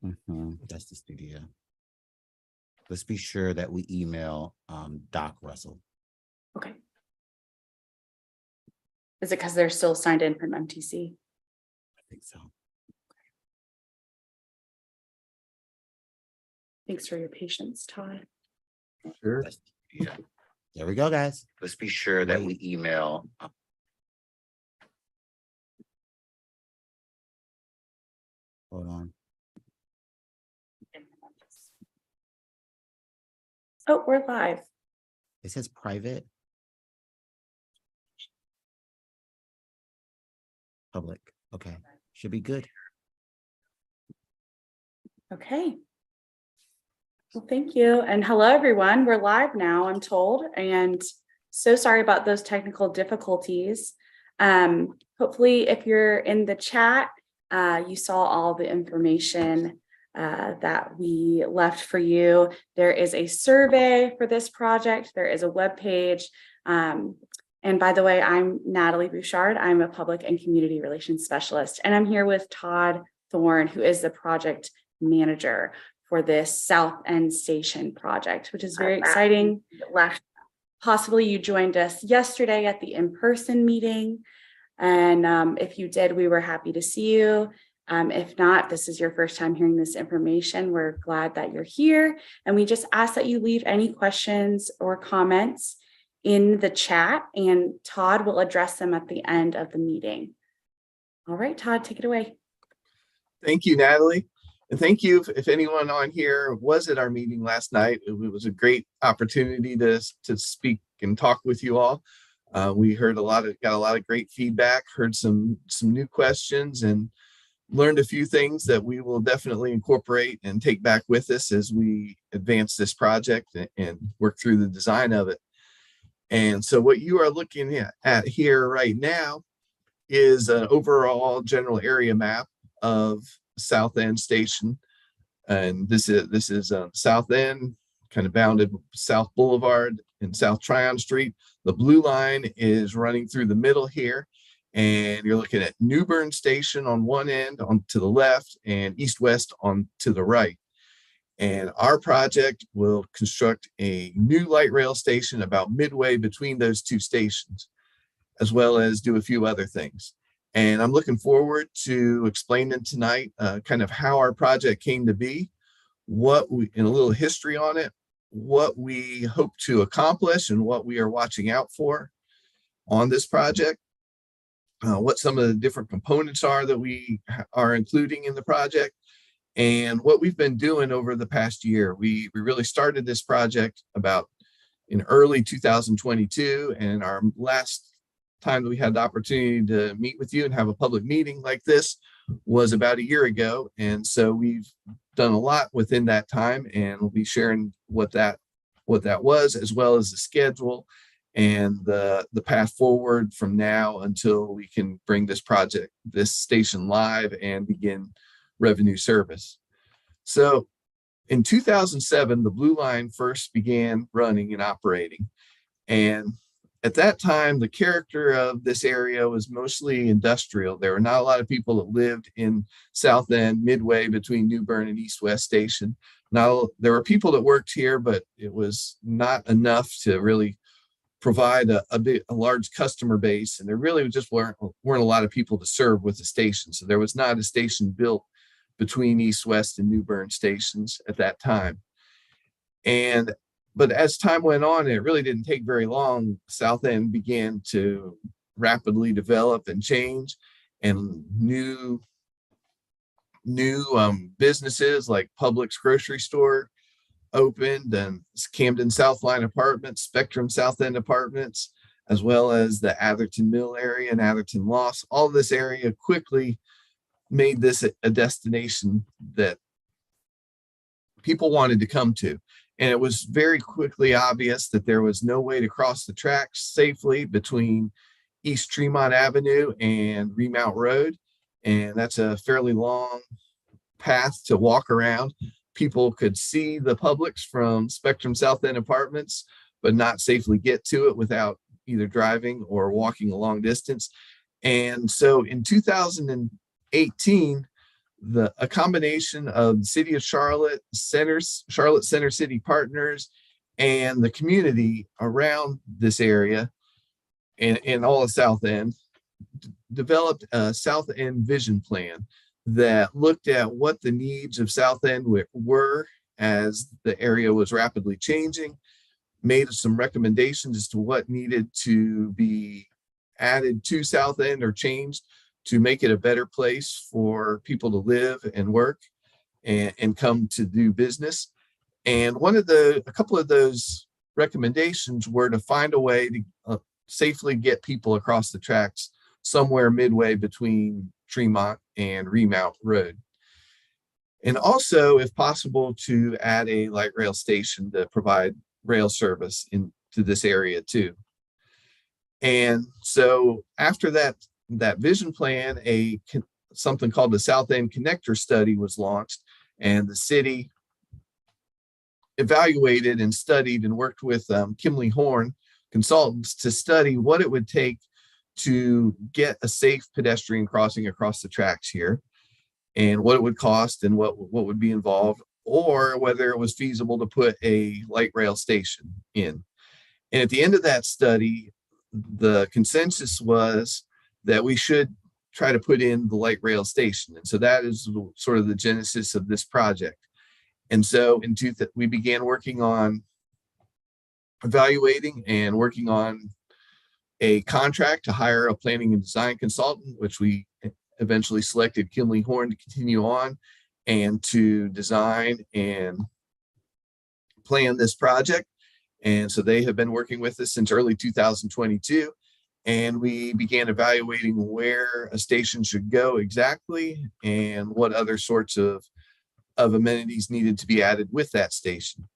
That's the studio. Let's be sure that we email Doc Russell. Okay. Is it because they're still signed in from MTC? I think so. Thanks for your patience, Todd. Sure. Yeah. There we go, guys. Let's be sure that we email. Hold on. Oh, we're live. It says private. Public. Okay. Should be good. Okay. Well, thank you. And hello, everyone. We're live now, I'm told. And so sorry about those technical difficulties. Hopefully, if you're in the chat, you saw all the information that we left for you. There is a survey for this project. There is a webpage. And by the way, I'm Natalie Bouchard. I'm a public and community relations specialist, and I'm here with Todd Thorne, who is the project manager for this South End Station project, which is very exciting. Possibly you joined us yesterday at the in-person meeting. And if you did, we were happy to see you. If not, this is your first time hearing this information. We're glad that you're here. And we just ask that you leave any questions or comments in the chat, and Todd will address them at the end of the meeting. All right, Todd, take it away. Thank you, Natalie. And thank you if anyone on here was at our meeting last night. It was a great opportunity to speak and talk with you all. We heard got a lot of great feedback, heard some new questions, and learned a few things that we will definitely incorporate and take back with us as we advance this project and work through the design of it. And so what you are looking at here right now is an overall general area map of South End Station. And this is South End, kind of bounded South Boulevard and South Tryon Street. The blue line is running through the middle here. And you're looking at New Bern Station on one end on to the left and east-west on to the right. And our project will construct a new light rail station about midway between those two stations, as well as do a few other things. And I'm looking forward to explaining tonight kind of how our project came to be, in a little history on it, what we hope to accomplish and what we are watching out for on this project, what some of the different components are that we are including in the project, and what we've been doing over the past year. We really started this project about in early 2022, and our last time that we had the opportunity to meet with you and have a public meeting like this was about a year ago. And so we've done a lot within that time, and we'll be sharing what that was, as well as the schedule and the path forward from now until we can bring this station live and begin revenue service. So in 2007, the Blue Line first began running and operating. And at that time, the character of this area was mostly industrial. There were not a lot of people that lived in South End, midway between New Bern and East West Station. Now, there were people that worked here, but it was not enough to really provide a large customer base. And there really just weren't a lot of people to serve with the station. So there was not a station built between East West and New Bern stations at that time. But as time went on, it really didn't take very long. South End began to rapidly develop and change, and new businesses like Publix grocery store opened, and Camden Southline Apartments, Spectrum South End Apartments, as well as the Atherton Mill area and Atherton Loss. All this area quickly made this a destination that people wanted to come to. And it was very quickly obvious that there was no way to cross the tracks safely between East Tremont Avenue and Remount Road. And that's a fairly long path to walk around. People could see the Publix from Spectrum South End Apartments, but not safely get to it without either driving or walking a long distance. And so in 2018, a combination of the City of Charlotte, Charlotte Center City Partners, and the community around this area and all of South End developed a South End vision plan that looked at what the needs of South End were as the area was rapidly changing, made some recommendations as to what needed to be added to South End or changed to make it a better place for people to live and work and come to do business. And a couple of those recommendations were to find a way to safely get people across the tracks somewhere midway between Tremont and Remount Road. And also, if possible, to add a light rail station to provide rail service into this area too. And so after that vision plan, something called the South End Connector Study was launched, and the city evaluated and studied and worked with Kimley Horn consultants to study what it would take to get a safe pedestrian crossing across the tracks here, and what it would cost and what would be involved, or whether it was feasible to put a light rail station in. And at the end of that study, the consensus was that we should try to put in the light rail station. And so that is sort of the genesis of this project. And so we began working on evaluating and working on a contract to hire a planning and design consultant, which we eventually selected Kimley Horn to continue on and to design and plan this project. And so they have been working with us since early 2022. And we began evaluating where a station should go exactly and what other sorts of amenities needed to be added with that station.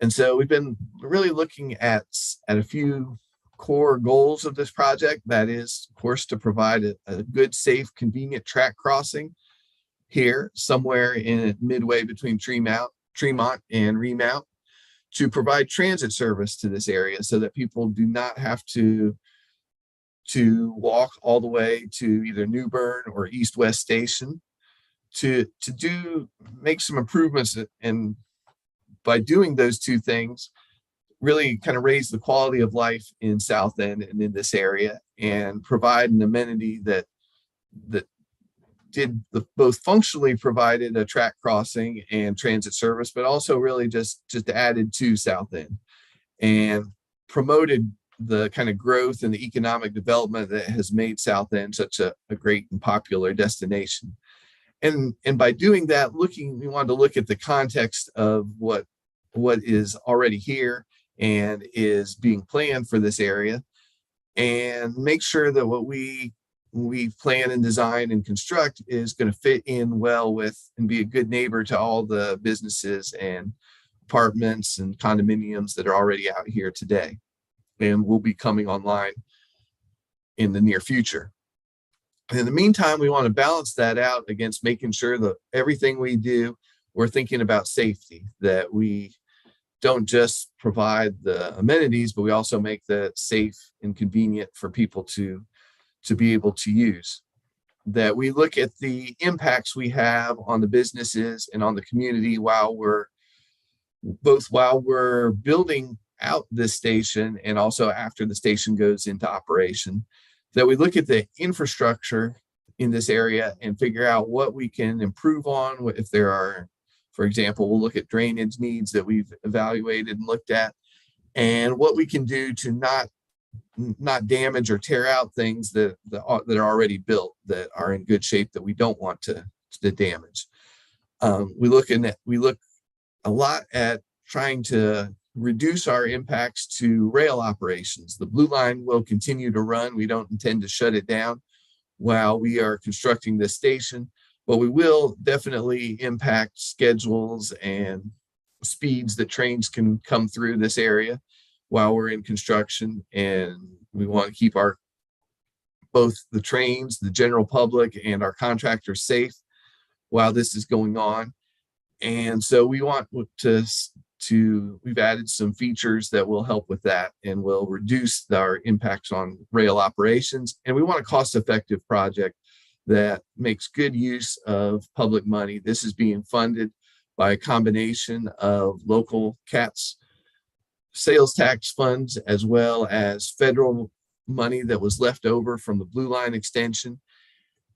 And so we've been really looking at a few core goals of this project. That is, of course, to provide a good, safe, convenient track crossing here, somewhere in midway between Tremont and Remount, to provide transit service to this area so that people do not have to walk all the way to either New Bern or East West Station, to make some improvements, and by doing those two things, really kind of raise the quality of life in South End and in this area, and provide an amenity that both functionally provided a track crossing and transit service, but also really just added to South End and promoted the kind of growth and the economic development that has made South End such a great and popular destination. And by doing that, we wanted to look at the context of what is already here and is being planned for this area, and make sure that what we plan and design and construct is going to fit in well with and be a good neighbor to all the businesses and apartments and condominiums that are already out here today and will be coming online in the near future. And in the meantime, we want to balance that out against making sure that everything we do, we're thinking about safety, that we don't just provide the amenities, but we also make that safe and convenient for people to be able to use. That we look at the impacts we have on the businesses and on the community while we're building out this station and also after the station goes into operation. That we look at the infrastructure in this area and figure out what we can improve on. If there are, for example, we'll look at drainage needs that we've evaluated and looked at, and what we can do to not damage or tear out things that are already built, that are in good shape, that we don't want to damage. We look a lot at trying to reduce our impacts to rail operations. The Blue Line will continue to run. We don't intend to shut it down while we are constructing this station, but we will definitely impact schedules and speeds that trains can come through this area while we're in construction. And we want to keep both the trains, the general public, and our contractors safe while this is going on. And so we want we've added some features that will help with that and will reduce our impacts on rail operations. And we want a cost-effective project that makes good use of public money. This is being funded by a combination of local CATS sales tax funds, as well as federal money that was left over from the Blue Line extension,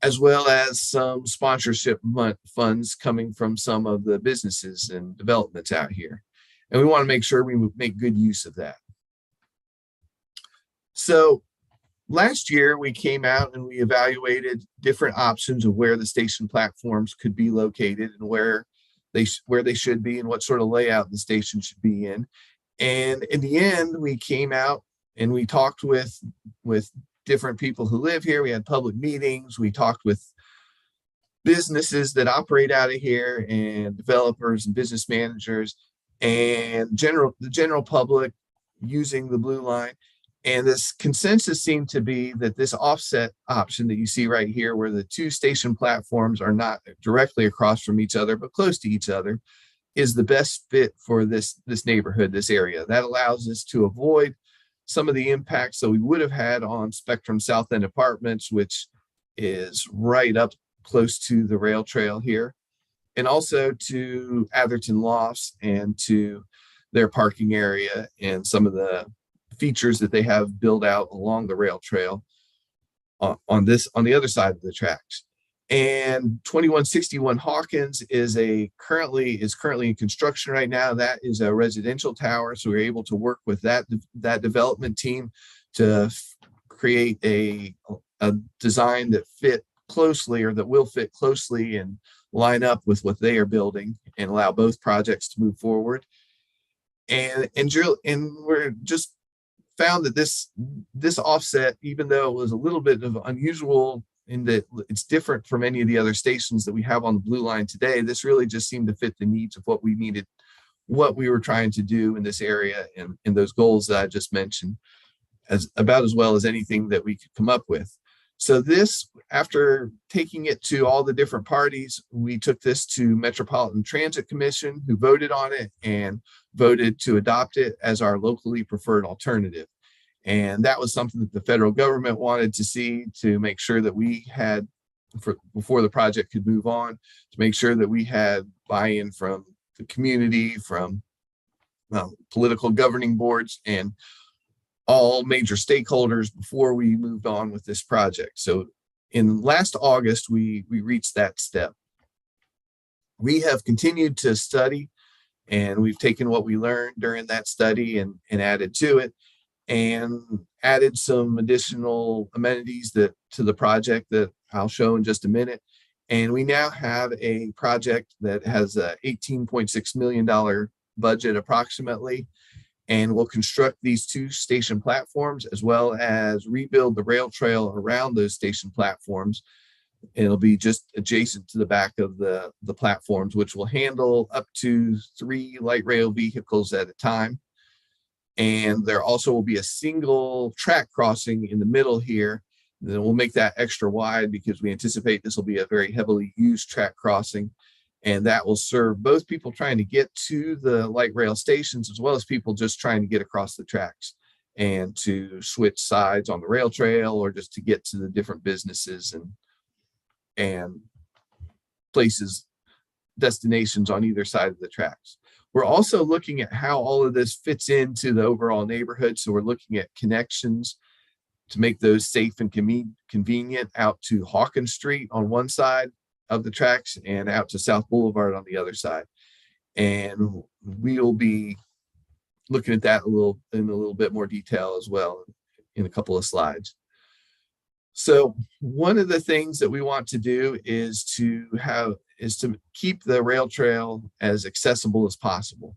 as well as some sponsorship funds coming from some of the businesses and developments out here. And we want to make sure we make good use of that. So last year we came out and we evaluated different options of where the station platforms could be located and where they should be and what sort of layout the station should be in. And in the end, we came out and we talked with different people who live here. We had public meetings. We talked with businesses that operate out of here and developers and business managers and the general public using the Blue Line. And this consensus seemed to be that this offset option that you see right here, where the two station platforms are not directly across from each other, but close to each other, is the best fit for this neighborhood, this area. That allows us to avoid some of the impacts that we would have had on Spectrum South End Apartments, which is right up close to the rail trail here, and also to Atherton Lofts and to their parking area and some of the features that they have built out along the rail trail on the other side of the tracks. And 2161 Hawkins is currently in construction right now. That is a residential tower. So we're able to work with that development team to create a design that fit closely, or that will fit closely and line up with what they are building and allow both projects to move forward. And we're just found that this offset, even though it was a little bit of unusual in that it's different from any of the other stations that we have on the Blue Line today, this really just seemed to fit the needs of what we needed, what we were trying to do in this area, and those goals that I just mentioned, as well as anything that we could come up with. So this, after taking it to all the different parties, we took this to Metropolitan Transit Commission, who voted on it and voted to adopt it as our locally preferred alternative. And that was something that the federal government wanted to see, to make sure that we had, before the project could move on, to make sure that we had buy-in from the community, from political governing boards, and all major stakeholders before we moved on with this project. So in last August, we reached that step. We have continued to study, and we've taken what we learned during that study and added to it, and added some additional amenities to the project that I'll show in just a minute. And we now have a project that has a $18.6 million budget approximately, and we'll construct these two station platforms as well as rebuild the rail trail around those station platforms. It'll be just adjacent to the back of the platforms, which will handle up to 3 light rail vehicles at a time. And there also will be a single track crossing in the middle here. Then we'll make that extra wide because we anticipate this will be a very heavily used track crossing. And that will serve both people trying to get to the light rail stations, as well as people just trying to get across the tracks and to switch sides on the rail trail, or just to get to the different businesses and places, destinations on either side of the tracks. We're also looking at how all of this fits into the overall neighborhood. So we're looking at connections to make those safe and convenient out to Hawkins Street on one side of the tracks and out to South Boulevard on the other side. And we'll be looking at that in a little bit more detail as well in a couple of slides. So one of the things that we want to do is to keep the rail trail as accessible as possible,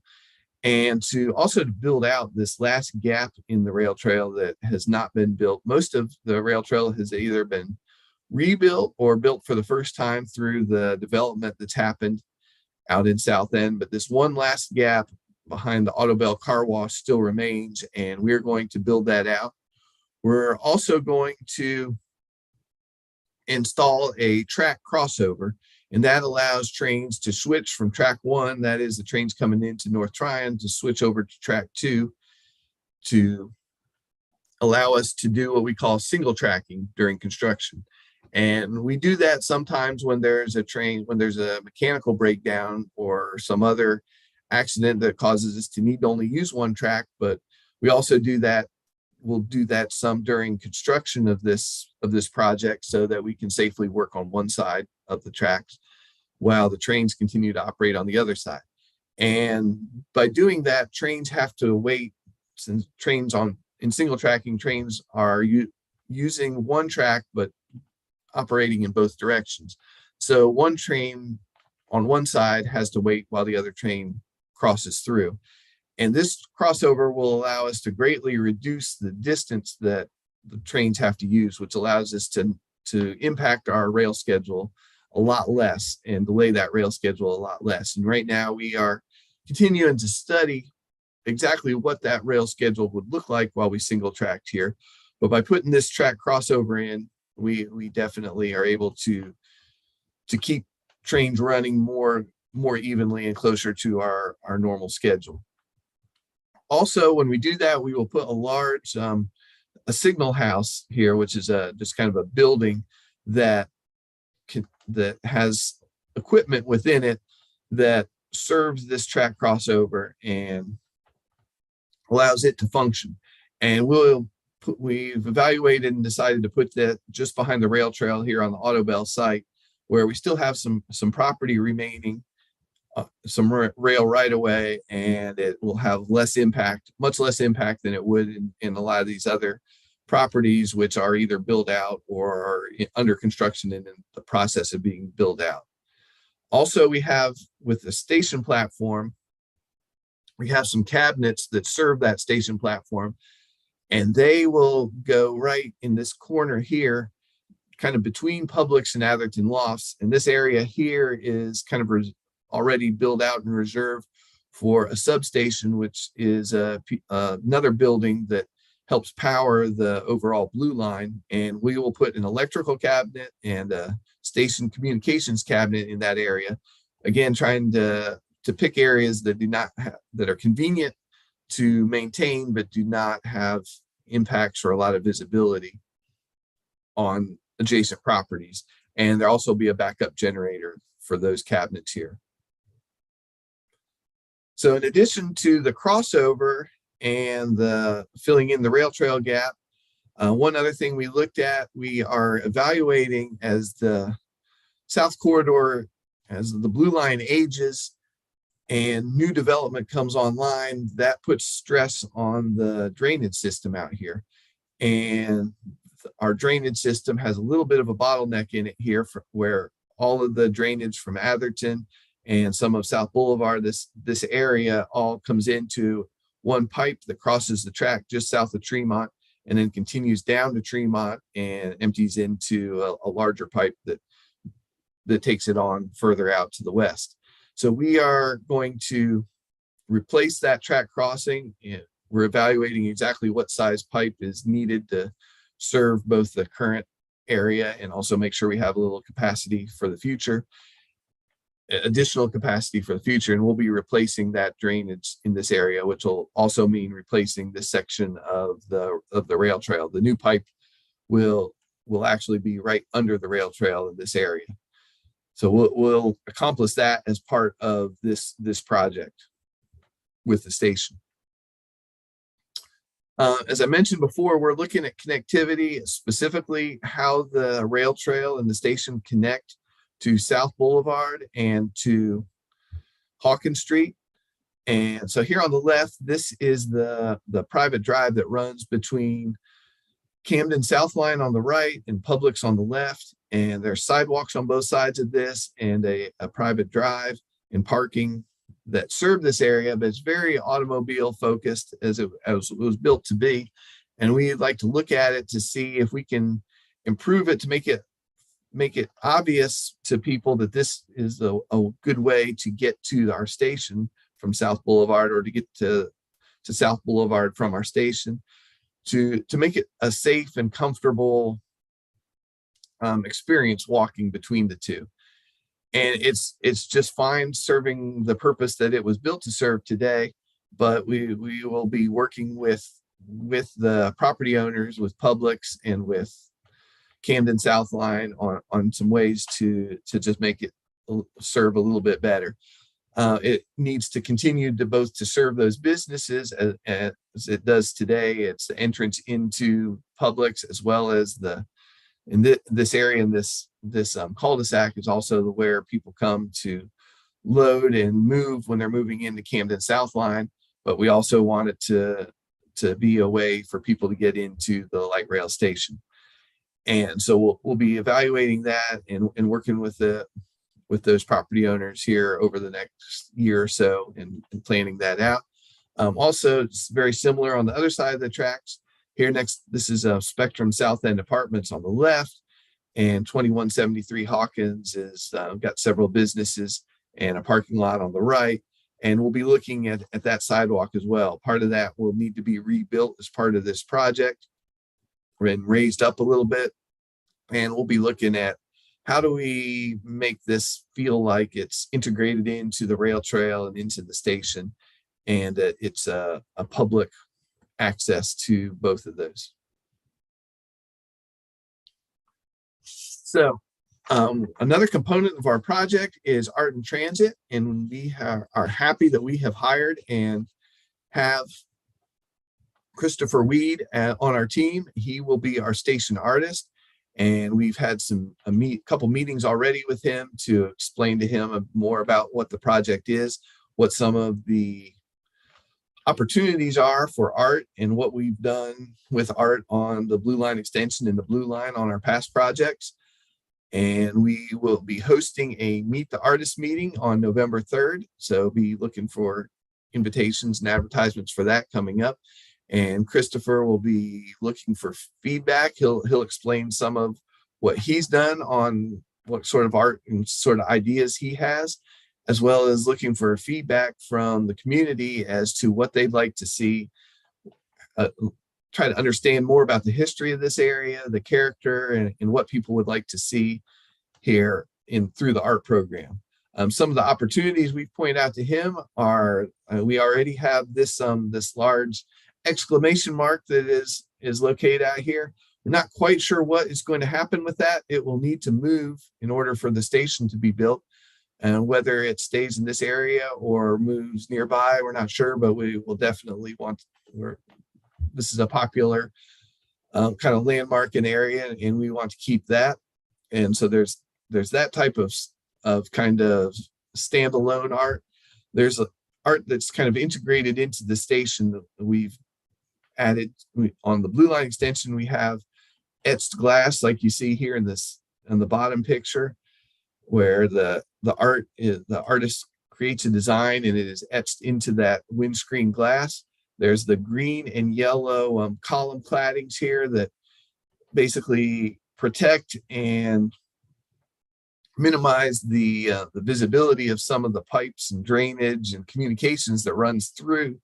and to also build out this last gap in the rail trail that has not been built. Most of the rail trail has either been rebuilt or built for the first time through the development that's happened out in South End. But this one last gap behind the Autobell car wash still remains, and we're going to build that out. We're also going to install a track crossover, and that allows trains to switch from track 1, that is the trains coming into North Tryon, to switch over to track 2 to allow us to do what we call single tracking during construction. And we do that sometimes when there's a mechanical breakdown or some other accident that causes us to need to only use one track. But we also do that. We'll do that some during construction of this project so that we can safely work on one side of the tracks while the trains continue to operate on the other side. And by doing that, trains have to wait, since in single tracking, trains are using one track but operating in both directions. So one train on one side has to wait while the other train crosses through. And this crossover will allow us to greatly reduce the distance that the trains have to use, which allows us to impact our rail schedule a lot less and delay that rail schedule a lot less. And right now we are continuing to study exactly what that rail schedule would look like while we single tracked here. But by putting this track crossover in, we definitely are able to keep trains running more evenly and closer to our normal schedule. Also, when we do that, we will put a large a signal house here, which is just kind of a building that has equipment within it that serves this track crossover and allows it to function. And we've evaluated and decided to put that just behind the rail trail here on the Autobell site, where we still have some property remaining, some rail right away, and it will have much less impact than it would in a lot of these other properties, which are either built out or are under construction and in the process of being built out. Also, we have, with the station platform, we have some cabinets that serve that station platform, and they will go right in this corner here, kind of between Publix and Atherton Lofts. And this area here is kind of already built out and reserved for a substation, which is another building that helps power the overall blue line. And we will put an electrical cabinet and a station communications cabinet in that area. Again, trying to pick areas that that are convenient to maintain, but do not have impacts or a lot of visibility on adjacent properties. And there'll also be a backup generator for those cabinets here. So in addition to the crossover and the filling in the rail trail gap, one other thing we looked at, we are evaluating as the South Corridor, as the blue line ages and new development comes online, that puts stress on the drainage system out here. And our drainage system has a little bit of a bottleneck in it here, where all of the drainage from Atherton and some of South Boulevard, this area all comes into one pipe that crosses the track just south of Tremont and then continues down to Tremont and empties into a larger pipe that takes it on further out to the west. So we are going to replace that track crossing. We're evaluating exactly what size pipe is needed to serve both the current area and also make sure we have a little capacity for the future, additional capacity for the future. And we'll be replacing that drainage in this area, which will also mean replacing this section of the rail trail. The new pipe will actually be right under the rail trail in this area. So we'll accomplish that as part of this project with the station. As I mentioned before, we're looking at connectivity, specifically how the rail trail and the station connect to South Boulevard and to Hawkins Street. And so here on the left, this is the private drive that runs between Camden South Line on the right and Publix on the left. And there's sidewalks on both sides of this and a private drive and parking that serve this area, but it's very automobile focused as it was built to be. And we'd like to look at it to see if we can improve it to make it obvious to people that this is a good way to get to our station from South Boulevard, or to get to South Boulevard from our station, to make it a safe and comfortable experience walking between the two. And it's just fine serving the purpose that it was built to serve today, but we will be working with the property owners, with Publix, and with Camden South line on some ways to just make it serve a little bit better. It needs to continue to both to serve those businesses as it does today. It's the entrance into Publix, as well as this area, and this cul-de-sac is also where people come to load and move when they're moving into Camden South line. But we also want it to be a way for people to get into the light rail station. And so we'll be evaluating that and working with those property owners here over the next year or so, and planning that out. Also, it's very similar on the other side of the tracks. Here next, this is Spectrum South End Apartments on the left, and 2173 Hawkins is got several businesses and a parking lot on the right. And we'll be looking at that sidewalk as well. Part of that will need to be rebuilt as part of this project and raised up a little bit. And we'll be looking at how do we make this feel like it's integrated into the rail trail and into the station, and that it's a public access to both of those. So another component of our project is art and transit, and we are happy that we have hired and have Christopher Weed on our team. He will be our station artist, and we've had a couple meetings already with him to explain to him more about what the project is, what some of the opportunities are for art, and what we've done with art on the Blue Line extension and the Blue Line on our past projects. And we will be hosting a Meet the Artist meeting on November 3rd. So be looking for invitations and advertisements for that coming up. And Christopher will be looking for feedback. He'll explain some of what he's done on what sort of art and sort of ideas he has, as well as looking for feedback from the community as to what they'd like to see. Try to understand more about the history of this area, the character, and what people would like to see here through the art program. Some of the opportunities we point out to him are we already have this large exclamation mark that is located out here. We're not quite sure what is going to happen with that. It will need to move in order for the station to be built, and whether it stays in this area or moves nearby, we're not sure, but we will definitely this is a popular kind of landmark in area, and we want to keep that. And so there's that type of kind of standalone art. There's art that's kind of integrated into the station that we've added on the Blue Line extension. We have etched glass, like you see here in the bottom picture, where the artist creates a design and it is etched into that windscreen glass. There's the green and yellow column claddings here that basically protect and minimize the visibility of some of the pipes and drainage and communications that runs through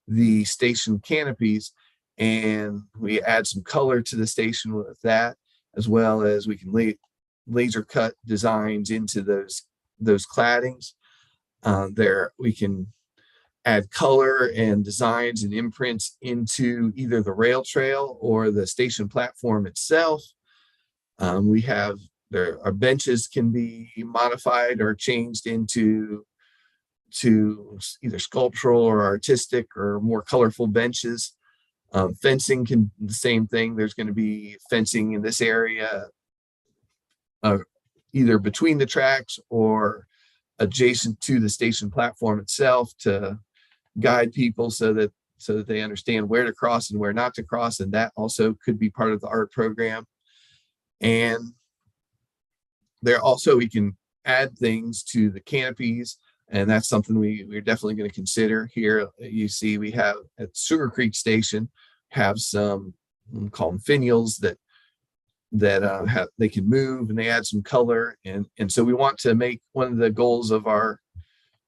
the station canopies. And we add some color to the station with that, as well as we can laser cut designs into those claddings. There we can add color and designs and imprints into either the rail trail or the station platform itself. Our benches can be modified or changed into either sculptural or artistic or more colorful benches. Fencing can the same thing. There's going to be fencing in this area, either between the tracks or adjacent to the station platform itself, to guide people so that they understand where to cross and where not to cross. And that also could be part of the art program. And there also, we can add things to the canopies, and that's something we're definitely going to consider. Here you see we have at Sugar Creek Station have some, we call them finials, that they can move, and they add some color. And so we want to make, one of the goals of our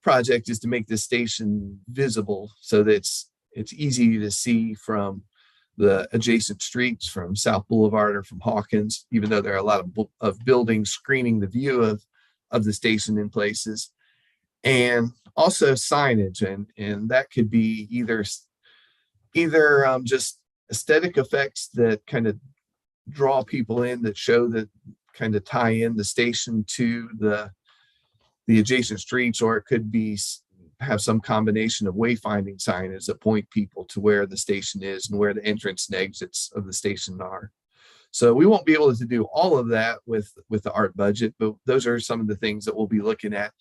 project is to make this station visible so that it's easy to see from the adjacent streets, from South Boulevard or from Hawkins, even though there are a lot of buildings screening the view of the station in places. And also signage, and that could be either just aesthetic effects that kind of draw people in that show that kind of tie in the station to the adjacent streets, or it could be have some combination of wayfinding signage that point people to where the station is and where the entrance and exits of the station are. So we won't be able to do all of that with the art budget, but those are some of the things that we'll be looking at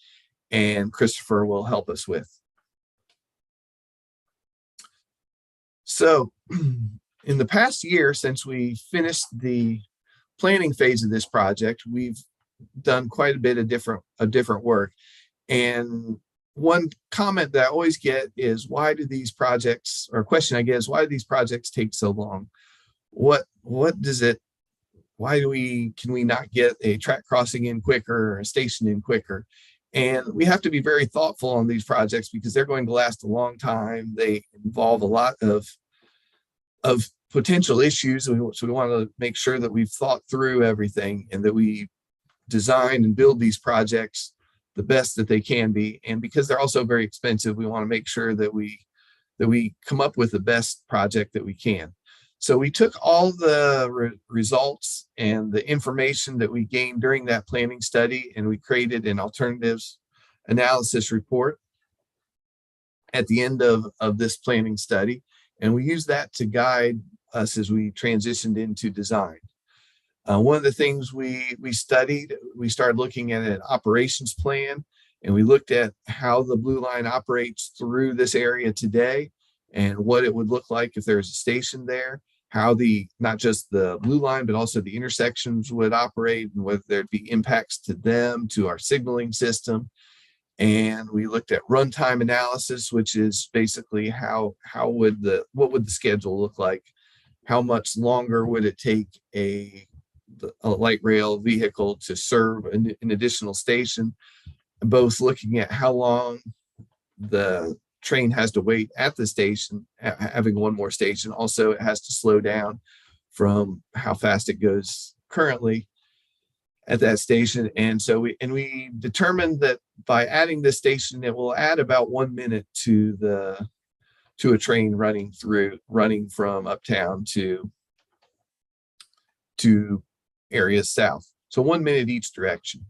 and Christopher will help us with. So in the past year, since we finished the planning phase of this project, we've done quite a bit of different work. And one comment that I always get is, why do these projects, or a question I get is, why do these projects take so long? What does it, why can we not get a track crossing in quicker or a station in quicker? And we have to be very thoughtful on these projects because they're going to last a long time. They involve a lot of potential issues. So we want to make sure that we've thought through everything and that we design and build these projects the best that they can be. And because they're also very expensive, we want to make sure that we come up with the best project that we can. So we took all the results and the information that we gained during that planning study, and we created an alternatives analysis report at the end of this planning study. And we use that to guide us as we transitioned into design. One of the things we studied, we started looking at an operations plan, and we looked at how the Blue Line operates through this area today and what it would look like if there's a station there, how not just the Blue Line, but also the intersections would operate and whether there'd be impacts to them, to our signaling system. And we looked at runtime analysis, which is basically what would the schedule look like? How much longer would it take a light rail vehicle to serve an additional station? Both looking at how long the train has to wait at the station, having one more station. Also, it has to slow down from how fast it goes currently at that station. And so we determined that by adding this station, it will add about 1 minute to a train running from uptown to areas south. So 1 minute each direction.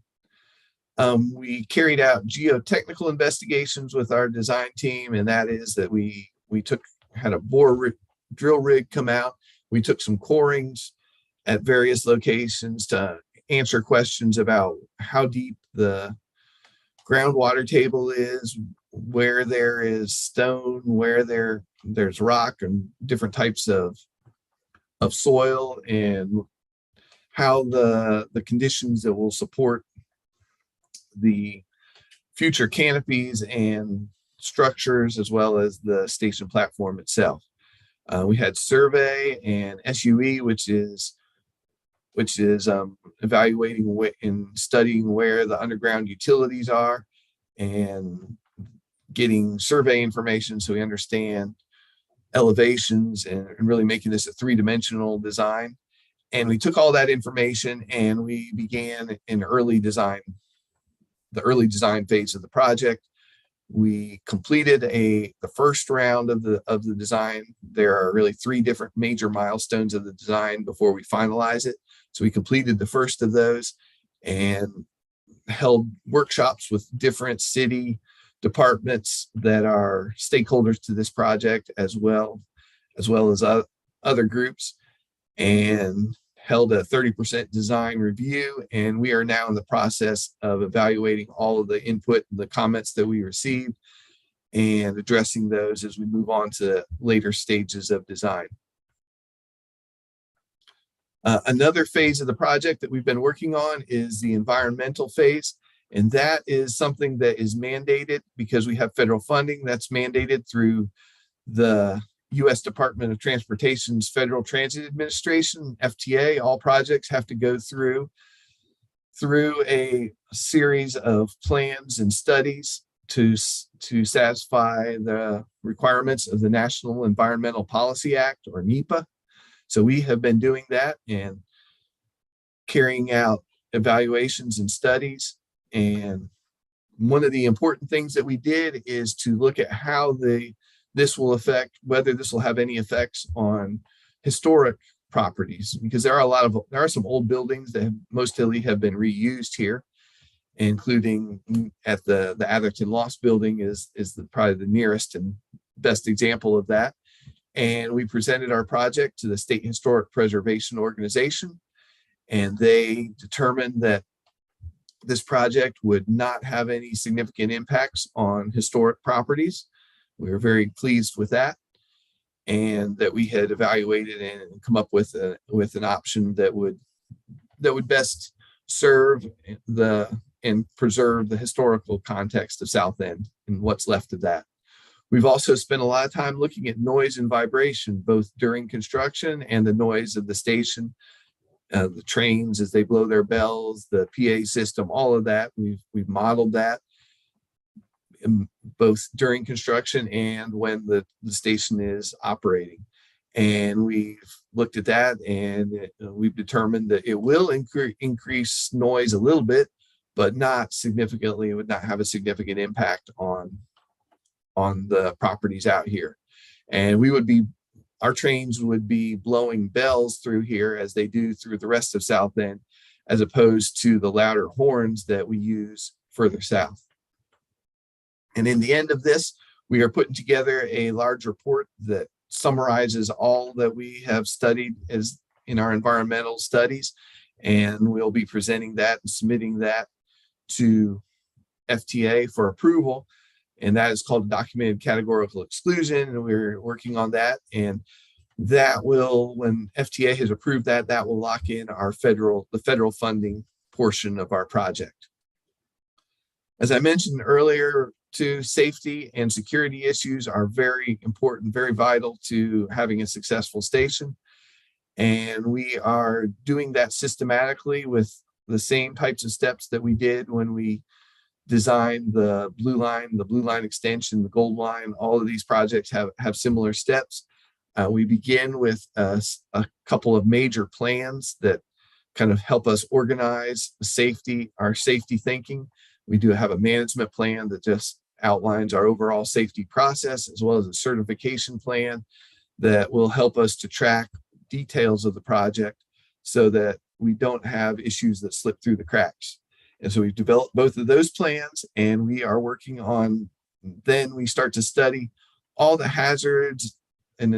We carried out geotechnical investigations with our design team, and that is that we had a drill rig come out. We took some corings at various locations to answer questions about how deep the groundwater table is, where there is stone, where there's rock and different types of soil, and how the conditions that will support the future canopies and structures, as well as the station platform itself. We had survey and SUE, which is evaluating and studying where the underground utilities are and getting survey information so we understand elevations and really making this a three-dimensional design. And we took all that information and we began the early design phase of the project. We completed the first round of the design. There are really 3 different major milestones of the design before we finalize it. So we completed the first of those and held workshops with different city departments that are stakeholders to this project, as well as other groups, and held a 30% design review. And we are now in the process of evaluating all of the input and the comments that we received and addressing those as we move on to later stages of design. Another phase of the project that we've been working on is the environmental phase. And that is something that is mandated because we have federal funding that's mandated through the U.S. Department of Transportation's Federal Transit Administration, FTA. All projects have to go through a series of plans and studies to satisfy the requirements of the National Environmental Policy Act, or NEPA. So we have been doing that and carrying out evaluations and studies. And one of the important things that we did is to look at how whether this will have any effects on historic properties, because there are some old buildings that mostly have been reused here, including at the Atherton Loft building is probably the nearest and best example of that. And we presented our project to the State Historic Preservation Organization, and they determined that this project would not have any significant impacts on historic properties. We were very pleased with that, and that we had evaluated and come up with an option that would best serve and preserve the historical context of South End and what's left of that. We've also spent a lot of time looking at noise and vibration, both during construction and the noise of the station, the trains as they blow their bells, the PA system, all of that. We've modeled that both during construction and when the station is operating. And we've looked at that, and we've determined that it will increase noise a little bit, but not significantly. It would not have a significant impact on the properties out here. And our trains would be blowing bells through here as they do through the rest of South End, as opposed to the louder horns that we use further south. And in the end of this, we are putting together a large report that summarizes all that we have studied as in our environmental studies. And we'll be presenting that and submitting that to FTA for approval. And that is called documented categorical exclusion. And we're working on that. And that will, when FTA has approved that, that will lock in the federal funding portion of our project. As I mentioned earlier, too, safety and security issues are very important, very vital to having a successful station. And we are doing that systematically with the same types of steps that we did when we designed the blue line extension, the gold line. All of these projects have similar steps. We begin with a couple of major plans that kind of help us organize our safety thinking. We do have a management plan that just outlines our overall safety process, as well as a certification plan that will help us to track details of the project so that we don't have issues that slip through the cracks. And so we've developed both of those plans, and we are working on, then we start to study all the hazards and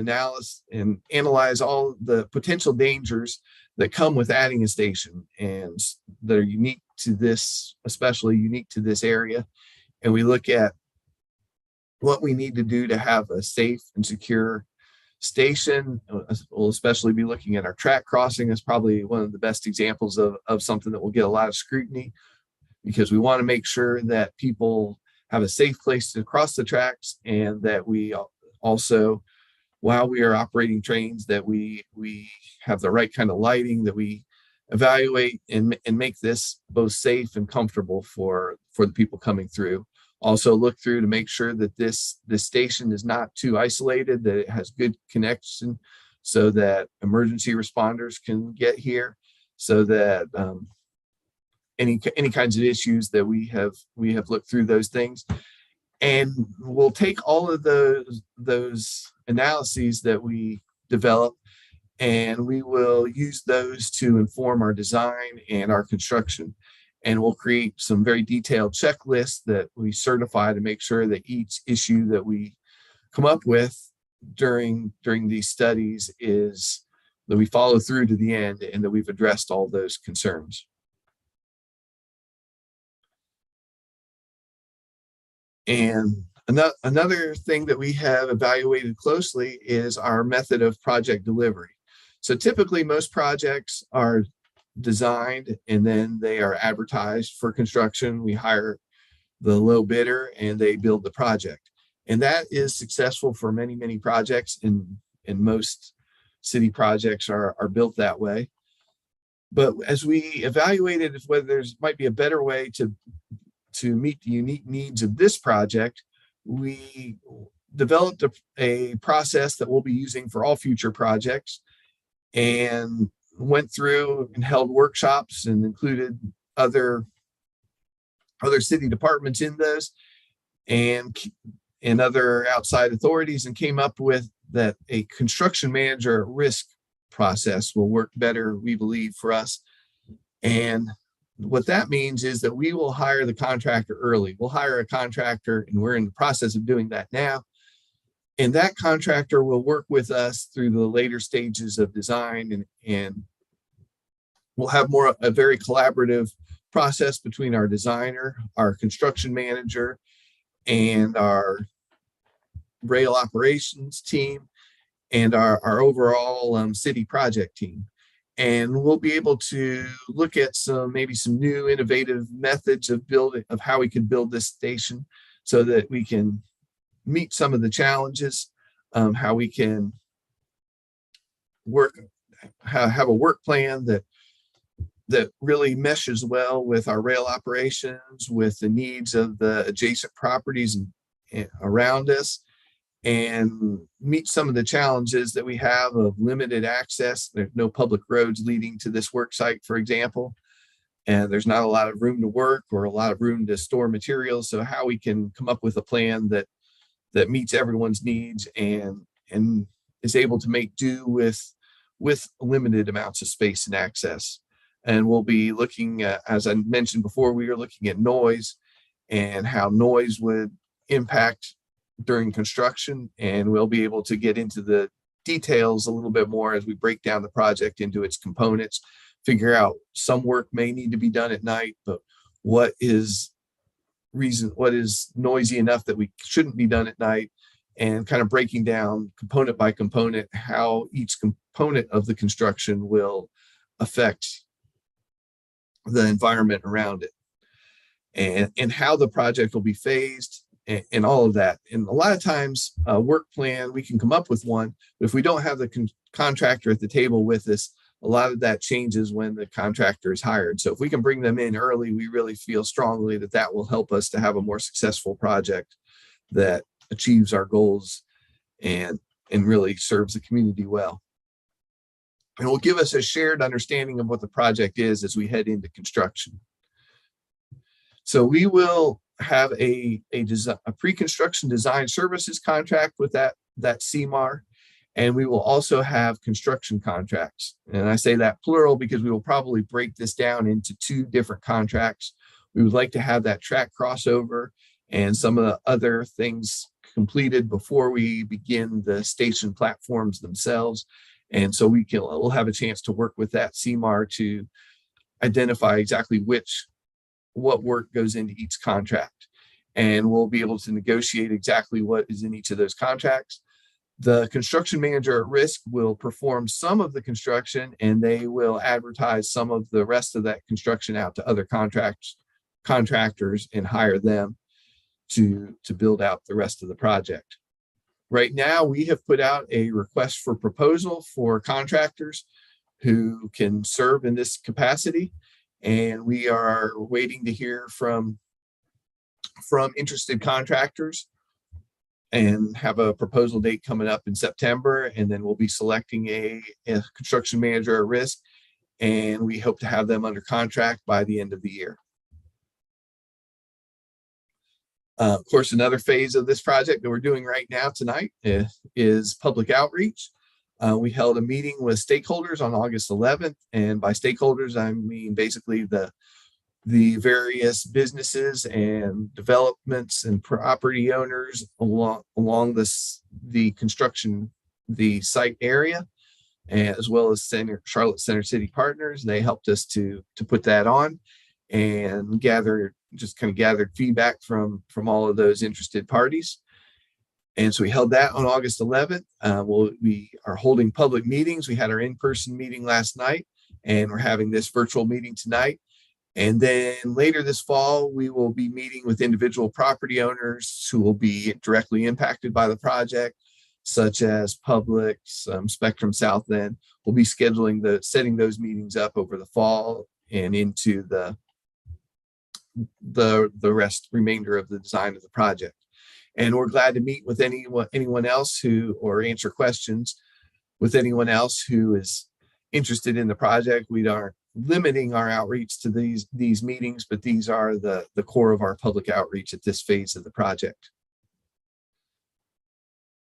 analyze all the potential dangers that come with adding a station, and that are unique to this, especially unique to this area. And we look at what we need to do to have a safe and secure station. We'll especially be looking at our track crossing as probably one of the best examples of something that will get a lot of scrutiny, because we want to make sure that people have a safe place to cross the tracks, and that we also, while we are operating trains, that we have the right kind of lighting, that we evaluate and make this both safe and comfortable for the people coming through. Also look through to make sure that this station is not too isolated, that it has good connection so that emergency responders can get here, so that any kinds of issues that we have looked through those things. And we'll take all of those analyses that we develop, and we will use those to inform our design and our construction. And we'll create some very detailed checklists that we certify to make sure that each issue that we come up with during these studies is that we follow through to the end, and that we've addressed all those concerns. And another thing that we have evaluated closely is our method of project delivery. So typically most projects are designed and then they are advertised for construction. We hire the low bidder and they build the project. And that is successful for many, many projects, and most city projects are built that way. But as we evaluated whether there's might be a better way to meet the unique needs of this project, we developed a process that we'll be using for all future projects, and went through and held workshops and included other city departments in those and other outside authorities, and came up with that a construction manager risk process will work better, we believe, for us. And what that means is that we will hire the contractor early. We'll hire a contractor, and we're in the process of doing that now. And that contractor will work with us through the later stages of design, and we'll have a very collaborative process between our designer, our construction manager, and our rail operations team, and our overall city project team. And we'll be able to look at maybe some new innovative methods of how we can build this station so that we can meet some of the challenges, how we can have a work plan that really meshes well with our rail operations, with the needs of the adjacent properties around us, and meet some of the challenges that we have of limited access. There's no public roads leading to this work site, for example, and there's not a lot of room to work or a lot of room to store materials. So how we can come up with a plan that meets everyone's needs and is able to make do with limited amounts of space and access. And we'll be looking at, as I mentioned before, we are looking at noise and how noise would impact during construction, and we'll be able to get into the details a little bit more as we break down the project into its components, figure out some work may need to be done at night, but what is noisy enough that we shouldn't be done at night, and kind of breaking down component by component how each component of the construction will affect the environment around it, and how the project will be phased, and all of that. And a lot of times a work plan, we can come up with one, but if we don't have the contractor at the table with us, a lot of that changes when the contractor is hired. So if we can bring them in early, we really feel strongly that will help us to have a more successful project that achieves our goals and really serves the community well. And will give us a shared understanding of what the project is as we head into construction. So we will have a pre-construction design services contract with that CMAR, and we will also have construction contracts. And I say that plural because we will probably break this down into 2 different contracts. We would like to have that track crossover and some of the other things completed before we begin the station platforms themselves. And so we'll have a chance to work with that CMAR to identify exactly what work goes into each contract. And we'll be able to negotiate exactly what is in each of those contracts. The construction manager at risk will perform some of the construction, and they will advertise some of the rest of that construction out to other contractors and hire them to build out the rest of the project. Right now, we have put out a request for proposal for contractors who can serve in this capacity, and we are waiting to hear from interested contractors and have a proposal date coming up in September. And then we'll be selecting a construction manager at risk, and we hope to have them under contract by the end of the year. Of course, another phase of this project that we're doing right now tonight is public outreach. We held a meeting with stakeholders on August 11th. And by stakeholders, I mean basically the various businesses and developments and property owners along the construction, the site area, as well as Charlotte Center City Partners. They helped us to put that on and gathered feedback from all of those interested parties. And so we held that on August 11th. We are holding public meetings. We had our in-person meeting last night, and we're having this virtual meeting tonight. And then later this fall, we will be meeting with individual property owners who will be directly impacted by the project, such as Publix, Spectrum South End. We'll be setting those meetings up over the fall and into the remainder of the design of the project. And we're glad to meet with anyone else or answer questions with anyone else who is interested in the project. We aren't limiting our outreach to these meetings, but these are the core of our public outreach at this phase of the project.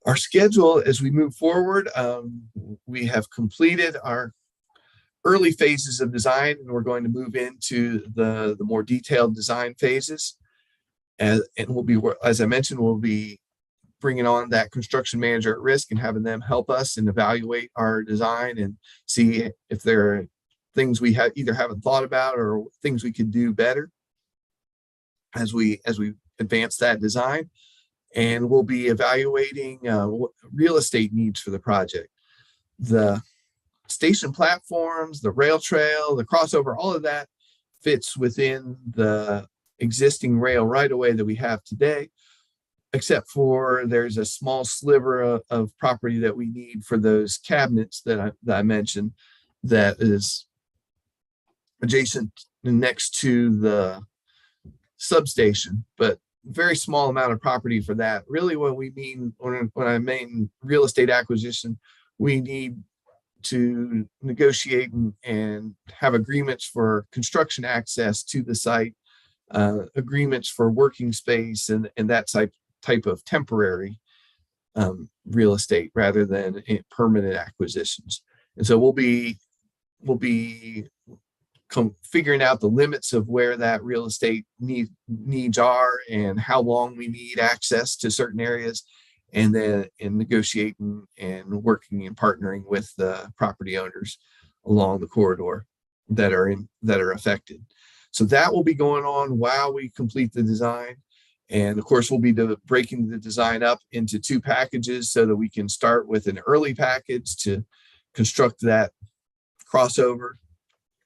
Our schedule as we move forward, we have completed our early phases of design, and we're going to move into the more detailed design phases. And we'll be, as I mentioned, we'll be bringing on that construction manager at risk and having them help us and evaluate our design and see if there are things we either haven't thought about or things we could do better as we advance that design. And we'll be evaluating real estate needs for the project. The station platforms, the rail trail, the crossover, all of that fits within the existing rail right of way that we have today, except for there's a small sliver of property that we need for those cabinets that I mentioned that is adjacent next to the substation, but very small amount of property for that. Really what we mean when I mean real estate acquisition, we need to negotiate and have agreements for construction access to the site, agreements for working space and that type of temporary real estate rather than permanent acquisitions. And so we'll be figuring out the limits of where that real estate needs are and how long we need access to certain areas, and then negotiating and working and partnering with the property owners along the corridor that are affected. So that will be going on while we complete the design. And of course, we'll be breaking the design up into 2 packages so that we can start with an early package to construct that crossover.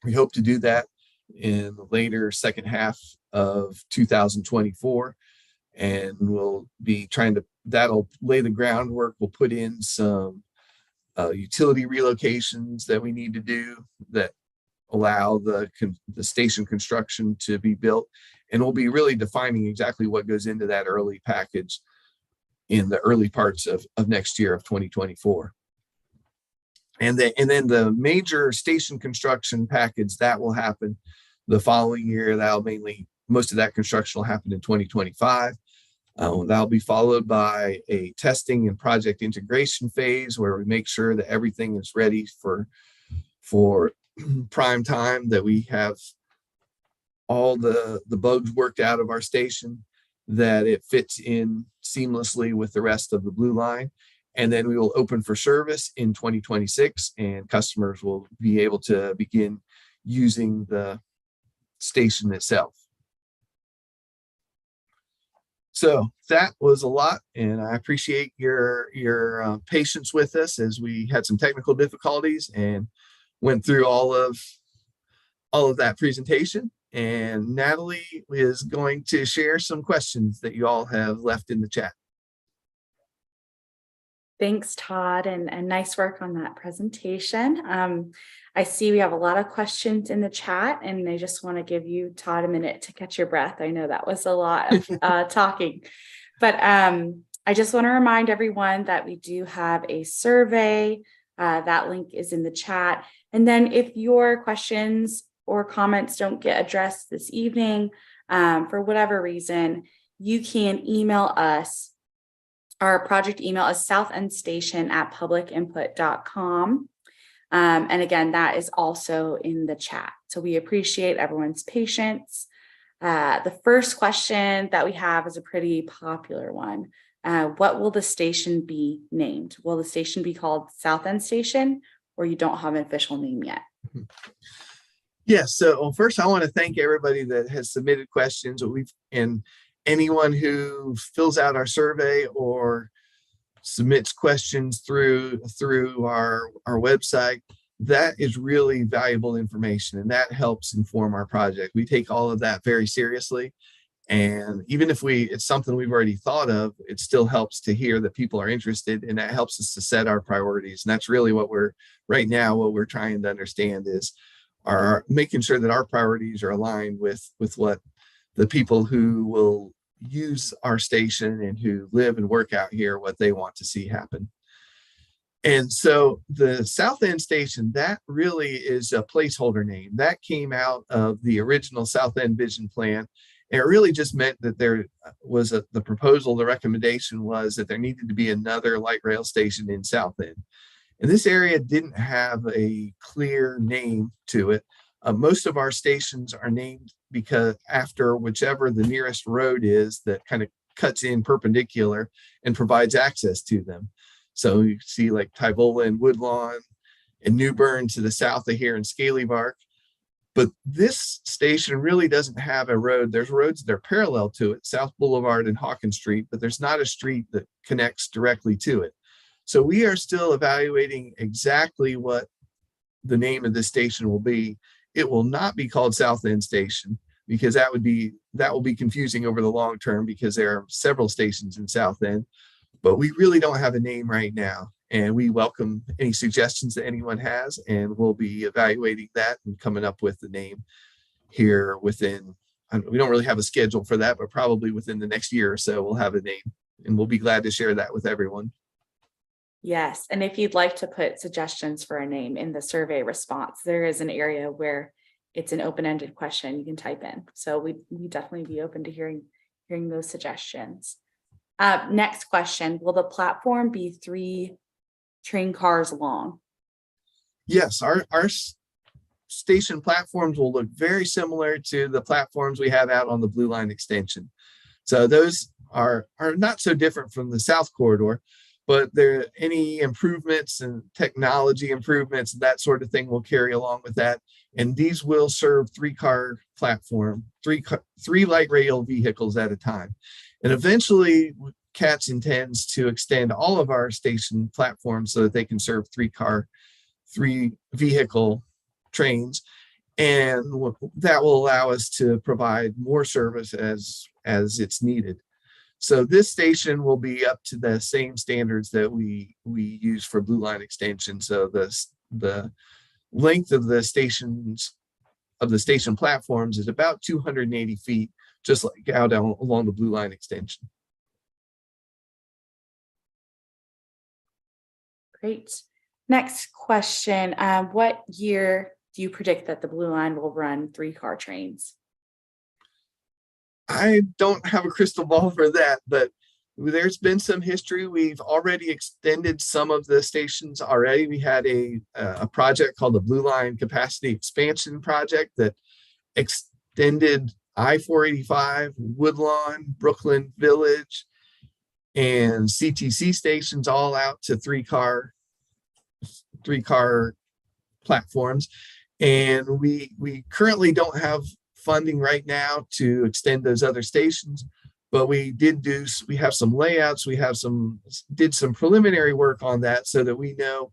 We hope to do that in the later second half of 2024. And we'll be that'll lay the groundwork. We'll put in some utility relocations that we need to do that allow the station construction to be built. And we'll be really defining exactly what goes into that early package in the early parts of next year of 2024. And then the major station construction package that will happen the following year. Most of that construction will happen in 2025. That'll be followed by a testing and project integration phase where we make sure that everything is ready for prime time, that we have all the bugs worked out of our station, that it fits in seamlessly with the rest of the Blue Line. And then we will open for service in 2026, and customers will be able to begin using the station itself. So that was a lot, and I appreciate your patience with us as we had some technical difficulties and went through all of that presentation. And Natalie is going to share some questions that you all have left in the chat. Thanks, Todd, and nice work on that presentation. I see we have a lot of questions in the chat, and I just want to give you, Todd, a minute to catch your breath. I know that was a lot of talking, but I just want to remind everyone that we do have a survey. That link is in the chat. And then if your questions or comments don't get addressed this evening, for whatever reason, you can email us. Our project email is southendstation@publicinput.com. And again, that is also in the chat. So we appreciate everyone's patience. The first question that we have is a pretty popular one. What will the station be named? Will the station be called South End Station, or you don't have an official name yet? Yes. So first, I want to thank everybody that has submitted questions. And anyone who fills out our survey or submits questions through our website, that is really valuable information, and that helps inform our project. We take all of that very seriously, and even if it's something we've already thought of, it still helps to hear that people are interested, and that helps us to set our priorities. And that's really what we're trying to understand is making sure that our priorities are aligned with what the people who will use our station and who live and work out here, what they want to see happen. And so the South End Station, that really is a placeholder name that came out of the original South End Vision Plan. And it really just meant that there was the proposal, the recommendation was that there needed to be another light rail station in South End. And this area didn't have a clear name to it. Most of our stations are named because after whichever the nearest road is that kind of cuts in perpendicular and provides access to them. So you see like Tyvola and Woodlawn and New Bern to the south of here in Scaly Bark. But this station really doesn't have a road. There's roads that are parallel to it, South Boulevard and Hawkins Street, but there's not a street that connects directly to it. So we are still evaluating exactly what the name of this station will be. It will not be called South End Station because that will be confusing over the long term because there are several stations in South End, but we really don't have a name right now. And we welcome any suggestions that anyone has, and we'll be evaluating that and coming up with the name here within, we don't really have a schedule for that, but probably within the next year or so, we'll have a name, and we'll be glad to share that with everyone. Yes, and if you'd like to put suggestions for a name in the survey response, there is an area where it's an open-ended question you can type in. So we definitely be open to hearing those suggestions. Next question, will the platform be 3 train cars long? Yes, our station platforms will look very similar to the platforms we have out on the Blue Line extension. So those are not so different from the South Corridor, but there any improvements and technology improvements, that sort of thing will carry along with that. And these will serve 3-car platform, three light rail vehicles at a time. And eventually CATS intends to extend all of our station platforms so that they can serve 3 vehicle trains. And that will allow us to provide more service as it's needed. So this station will be up to the same standards that we use for Blue Line extension. So the length of the station platforms is about 280 feet, just like out along the Blue Line extension. Great. Next question. What year do you predict that the Blue Line will run 3-car trains? I don't have a crystal ball for that, but there's been some history. We've already extended some of the stations already. We had a project called the Blue Line Capacity Expansion Project that extended I-485, Woodlawn, Brooklyn Village, and CTC stations all out to 3-car platforms. And we currently don't have funding right now to extend those other stations, but we have some layouts, did some preliminary work on that so that we know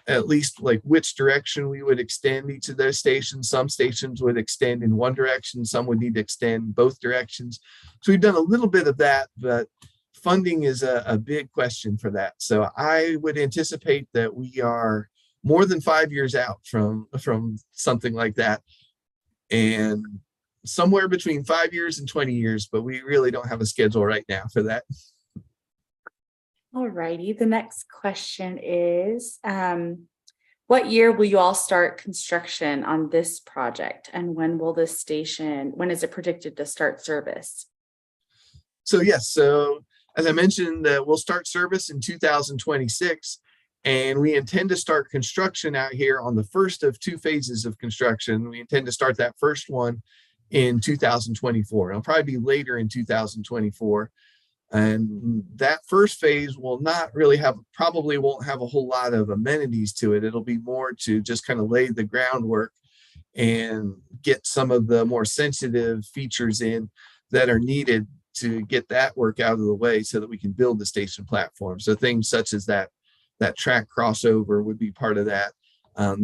at least like which direction we would extend each of those stations. Some stations would extend in one direction, some would need to extend both directions. So we've done a little bit of that, but funding is a big question for that. So I would anticipate that we are more than 5 years out from something like that, and somewhere between 5 years and 20 years, but we really don't have a schedule right now for that. All righty. The next question is, what year will you all start construction on this project? And when is it predicted to start service? So yes, so as I mentioned, we'll start service in 2026. And we intend to start construction out here on the first of 2 phases of construction. We intend to start that first one in 2024. It'll probably be later in 2024. And that first phase will probably won't have a whole lot of amenities to it. It'll be more to just kind of lay the groundwork and get some of the more sensitive features in that are needed to get that work out of the way so that we can build the station platform. So things such as that track crossover would be part of that.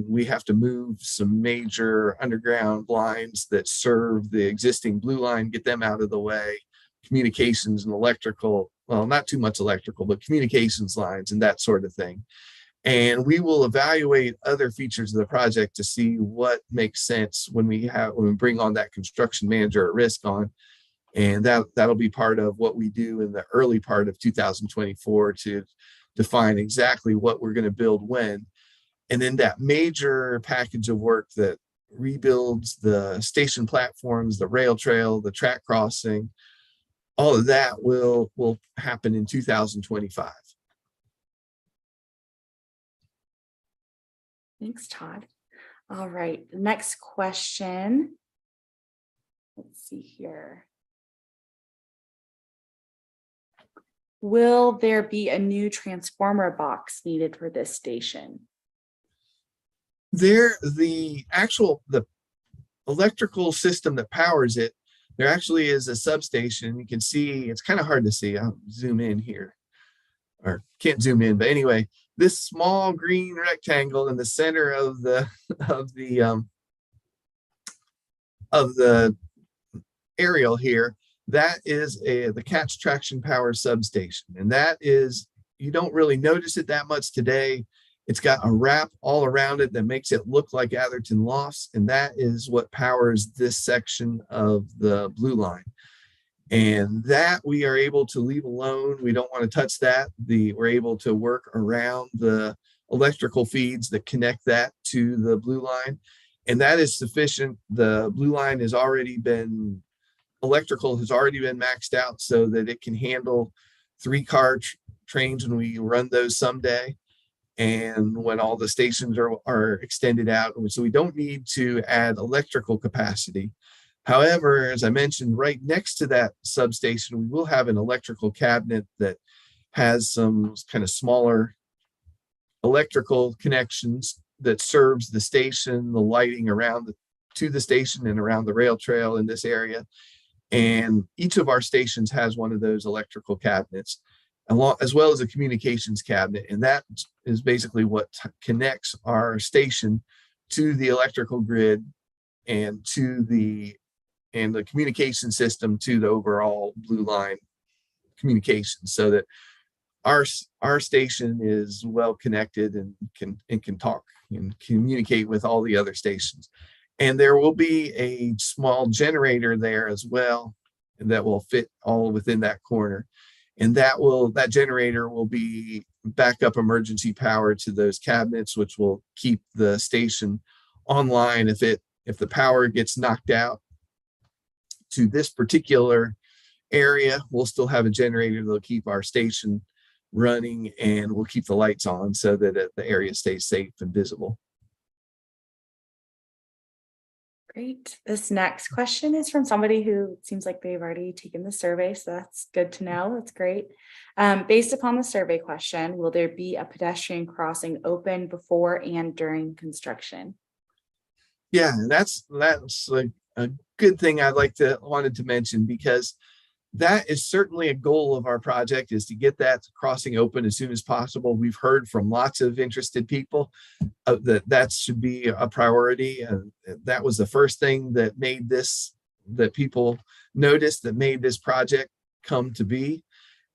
We have to move some major underground lines that serve the existing Blue Line, get them out of the way, communications and electrical, well, not too much electrical, but communications lines and that sort of thing. And we will evaluate other features of the project to see what makes sense when we bring on that construction manager at risk on. And that'll be part of what we do in the early part of 2024 to define exactly what we're going to build when. And then that major package of work that rebuilds, the station platforms, the rail trail, the track crossing, all of that will happen in 2025. Thanks, Todd. All right, next question. Let's see here. Will there be a new transformer box needed for this station? The electrical system that powers it, there actually is a substation. You can see, it's kind of hard to see. I'll zoom in here, or can't zoom in, but anyway, this small green rectangle in the center of the aerial here, that is the catch traction power substation, and that is, you don't really notice it that much today. It's got a wrap all around it that makes it look like Atherton Lofts, and that is what powers this section of the blue line. And that we are able to leave alone. We don't want to touch that. We're able to work around the electrical feeds that connect that to the blue line, and that is sufficient. The blue line has already been, electrical has already been maxed out so that it can handle 3-car trains when we run those someday, and when all the stations are extended out. So we don't need to add electrical capacity. However, as I mentioned, right next to that substation, we will have an electrical cabinet that has some kind of smaller electrical connections that serves the station, the lighting around to the station and around the rail trail in this area. And each of our stations has one of those electrical cabinets, as well as a communications cabinet. And that is basically what connects our station to the electrical grid and to the communication system to the overall blue line communication, so that our station is well connected and can talk and communicate with all the other stations. And there will be a small generator there as well, and that will fit all within that corner. And that generator will be backup emergency power to those cabinets, which will keep the station online. If the power gets knocked out to this particular area, we'll still have a generator that'll keep our station running, and we'll keep the lights on so that the area stays safe and visible. Great. This next question is from somebody who seems like they've already taken the survey, so that's good to know. That's great. Based upon the survey question, will there be a pedestrian crossing open before and during construction? Yeah, that's like a good thing wanted to mention, because that is certainly a goal of our project, is to get that crossing open as soon as possible. We've heard from lots of interested people that should be a priority. That was the first thing that people noticed, that made this project come to be.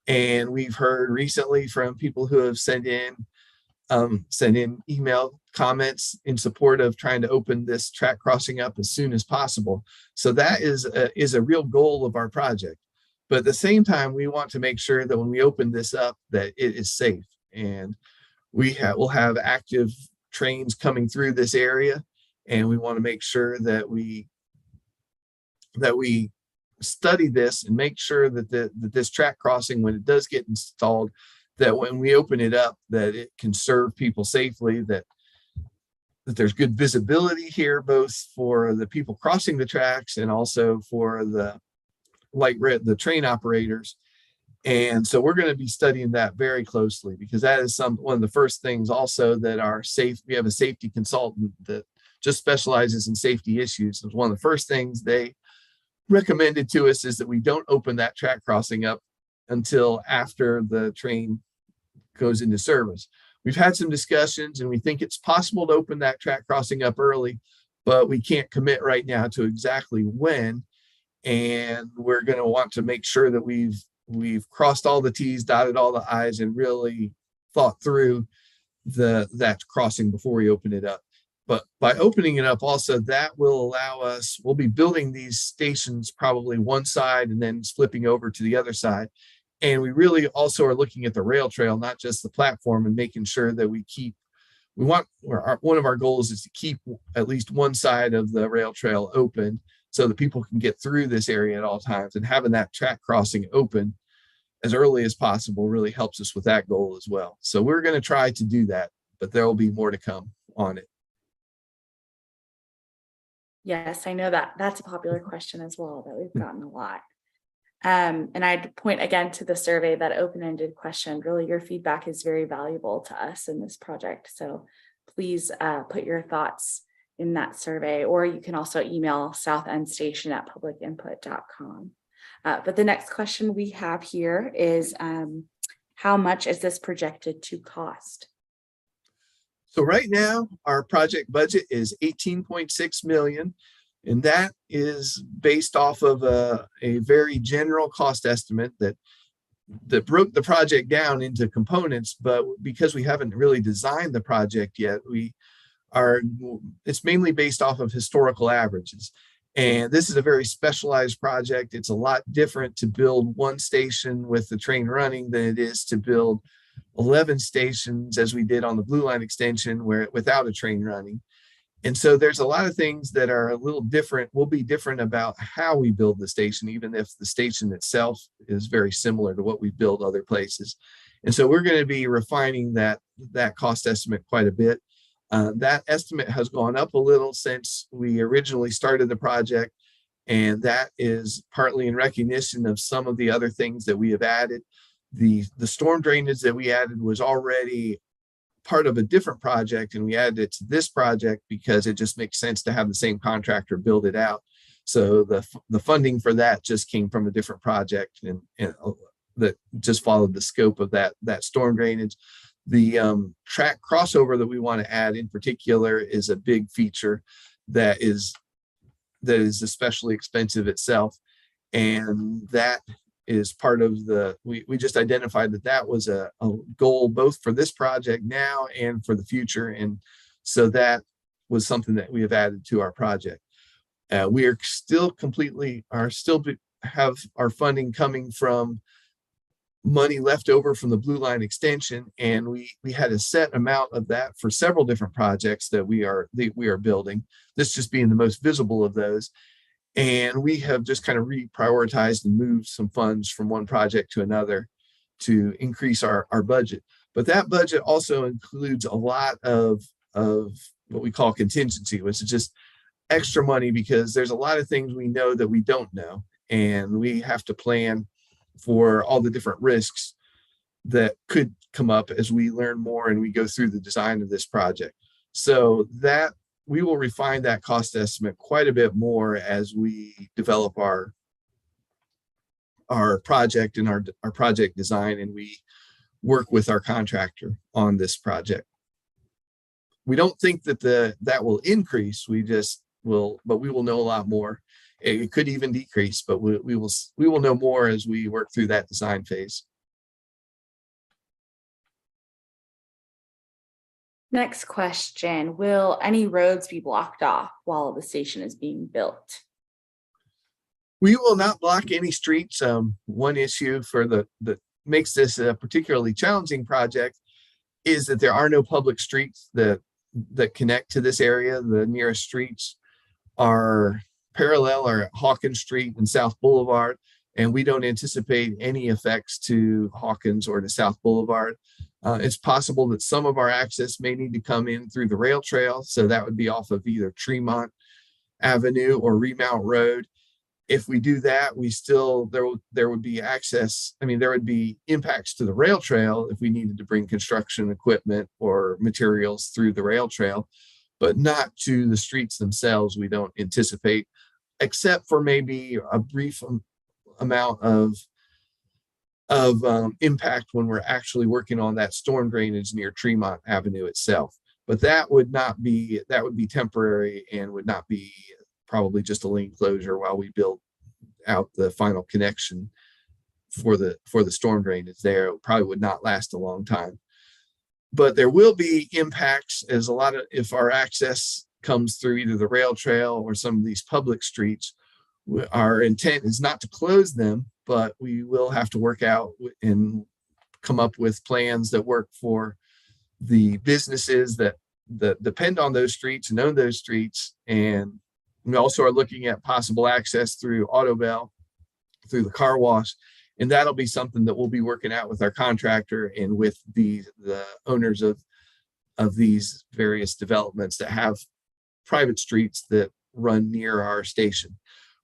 And we've heard recently from people who have sent in email comments in support of trying to open this track crossing up as soon as possible. So that is a real goal of our project. But at the same time, we want to make sure that when we open this up, that it is safe. And we'll have active trains coming through this area, and we want to make sure that we study this and make sure that this track crossing, when it does get installed, that when we open it up, that it can serve people safely, that there's good visibility here, both for the people crossing the tracks and also for the train operators. And so we're going to be studying that very closely, because that is one of the first things also that we have a safety consultant that just specializes in safety issues. And one of the first things they recommended to us is that we don't open that track crossing up until after the train goes into service. We've had some discussions, and we think it's possible to open that track crossing up early, but we can't commit right now to exactly when. And we're going to want to make sure that we've crossed all the T's, dotted all the I's, and really thought through that crossing before we open it up. But by opening it up also, that will allow us, we'll be building these stations probably one side and then flipping over to the other side. And we really also are looking at the rail trail, not just the platform, and making sure that we keep one of our goals is to keep at least one side of the rail trail open so that people can get through this area at all times, and having that track crossing open as early as possible really helps us with that goal as well. So we're going to try to do that, but there will be more to come on it. Yes, I know that that's a popular question as well that we've gotten a lot. And I'd point again to the survey, that open-ended question. Really, your feedback is very valuable to us in this project. So please put your thoughts in that survey, or you can also email southendstation@publicinput.com. But the next question we have here is, how much is this projected to cost? So right now, our project budget is 18.6 million. And that is based off of a very general cost estimate that broke the project down into components. But because we haven't really designed the project yet, it's mainly based off of historical averages. And this is a very specialized project. It's a lot different to build one station with the train running than it is to build 11 stations as we did on the Blue Line extension without a train running. And so there's a lot of things that are a little different, will be different about how we build the station, even if the station itself is very similar to what we build other places. And so we're going to be refining that cost estimate quite a bit. That estimate has gone up a little since we originally started the project. And that is partly in recognition of some of the other things that we have added. The storm drainage that we added was already part of a different project, and we added it to this project because it just makes sense to have the same contractor build it out. So the funding for that just came from a different project, and that just followed the scope of that storm drainage. The track crossover that we want to add in particular is a big feature that is especially expensive itself, and that is part of we just identified that was a goal both for this project now and for the future. And so that was something that we have added to our project. We are still have our funding coming from money left over from the Blue Line extension. And we had a set amount of that for several different projects that we are building, this just being the most visible of those. And we have just kind of reprioritized and moved some funds from one project to another to increase our budget. But that budget also includes a lot of what we call contingency, which is just extra money because there's a lot of things we know that we don't know. And we have to plan for all the different risks that could come up as we learn more and we go through the design of this project. So that we will refine that cost estimate quite a bit more as we develop our project and our project design, and we work with our contractor on this project. We don't think that will increase. We just will, but we will know a lot more. It could even decrease, but we will know more as we work through that design phase. Next question, will any roads be blocked off while the station is being built? We will not block any streets. One issue that makes this a particularly challenging project is that there are no public streets that connect to this area. The nearest streets are parallel or Hawkins Street and South Boulevard, and we don't anticipate any effects to Hawkins or to South Boulevard. It's possible that some of our access may need to come in through the rail trail, so that would be off of either Tremont Avenue or Remount Road. If we do that, there would be access. I mean, there would be impacts to the rail trail if we needed to bring construction equipment or materials through the rail trail, but not to the streets themselves. We don't anticipate, except for maybe a brief amount of impact when we're actually working on that storm drainage near Tremont Avenue itself. But that would be temporary and would not be probably just a lane closure while we build out the final connection for the storm drainage there. It probably would not last a long time. But there will be impacts if our access comes through either the rail trail or some of these public streets. Our intent is not to close them, but we will have to work out and come up with plans that work for the businesses that depend on those streets and own those streets. And we also are looking at possible access through Autobell, through the car wash. And that'll be something that we'll be working out with our contractor and with the owners of these various developments that have private streets that run near our station.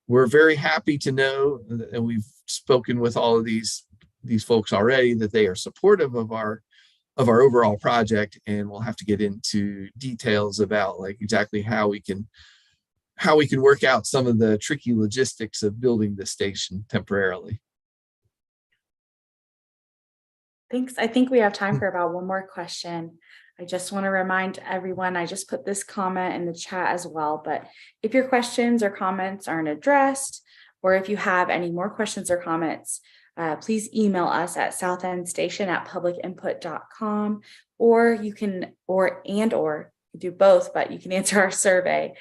We're very happy to know, and we've spoken with all of these folks already, that they are supportive of our overall project, and we'll have to get into details about like exactly how we can work out some of the tricky logistics of building the station temporarily. Thanks. I think we have time for about one more question. I just want to remind everyone, I just put this comment in the chat as well, but if your questions or comments aren't addressed, or if you have any more questions or comments, please email us at southendstation@publicinput.com, or you can, or do both, but you can answer our survey,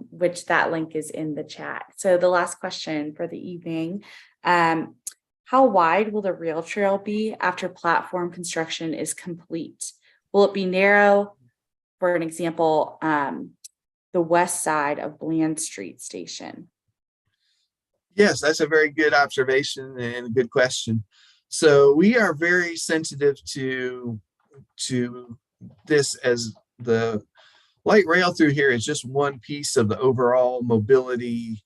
which that link is in the chat. So the last question for the evening, how wide will the rail trail be after platform construction is complete? Will it be narrow? For an example, the west side of Bland Street Station. Yes, that's a very good observation and a good question. So we are very sensitive to this, as the light rail through here is just one piece of the overall mobility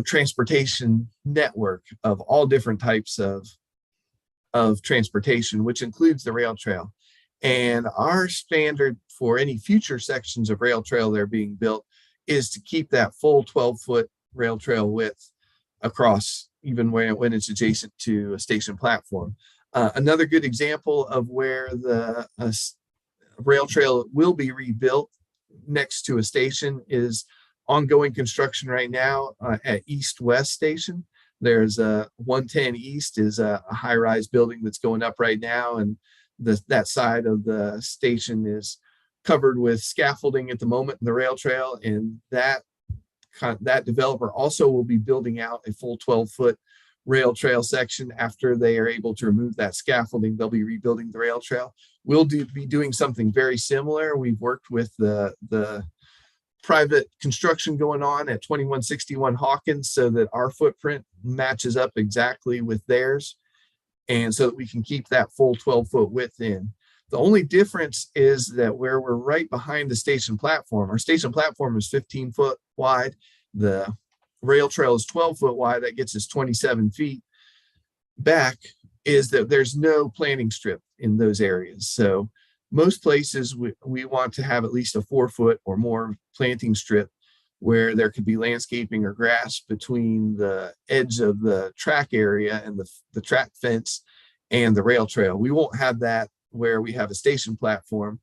transportation network of all different types of transportation, which includes the rail trail. And our standard for any future sections of rail trail that are being built is to keep that full 12-foot rail trail width across, even when it's adjacent to a station platform. Another good example of where the rail trail will be rebuilt next to a station is ongoing construction right now at East-West Station. There's a 110 East is a high-rise building that's going up right now, and that side of the station is covered with scaffolding at the moment in the rail trail, and that developer also will be building out a full 12-foot rail trail section. After they are able to remove that scaffolding, they'll be rebuilding the rail trail. We'll be doing something very similar. We've worked with the private construction going on at 2161 Hawkins so that our footprint matches up exactly with theirs, and so that we can keep that full 12-foot width in. The only difference is that where we're right behind the station platform, our station platform is 15 foot wide. The rail trail is 12 foot wide. That gets us 27 feet back, is that there's no planting strip in those areas. So most places we want to have at least a 4 foot or more planting strip where there could be landscaping or grass between the edge of the track area and the track fence and the rail trail. We won't have that where we have a station platform,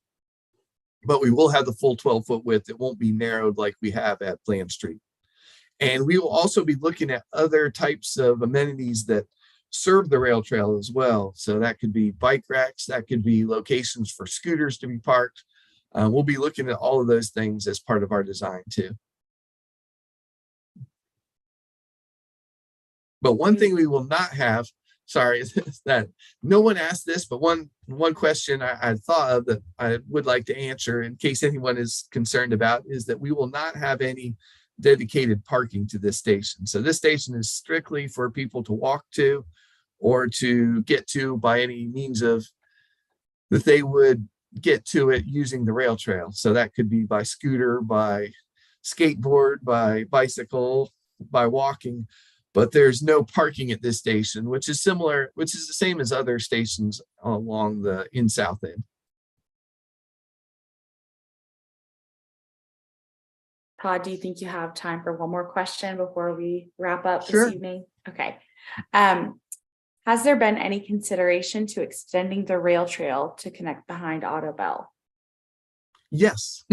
but we will have the full 12-foot width. It won't be narrowed like we have at Bland Street. And we will also be looking at other types of amenities that serve the rail trail as well. So that could be bike racks, that could be locations for scooters to be parked. We'll be looking at all of those things as part of our design too. But one thing we will not have, sorry, is that no one asked this, but one question I thought of that I would like to answer in case anyone is concerned about is that we will not have any dedicated parking to this station. So this station is strictly for people to walk to or to get to by any means of that they would get to it using the rail trail. So that could be by scooter, by skateboard, by bicycle, by walking. But there's no parking at this station, which is similar, which is the same as other stations along the South End. Todd, do you think you have time for one more question before we wrap up Sure. this evening? Okay. Has there been any consideration to extending the rail trail to connect behind Autobell? Yes,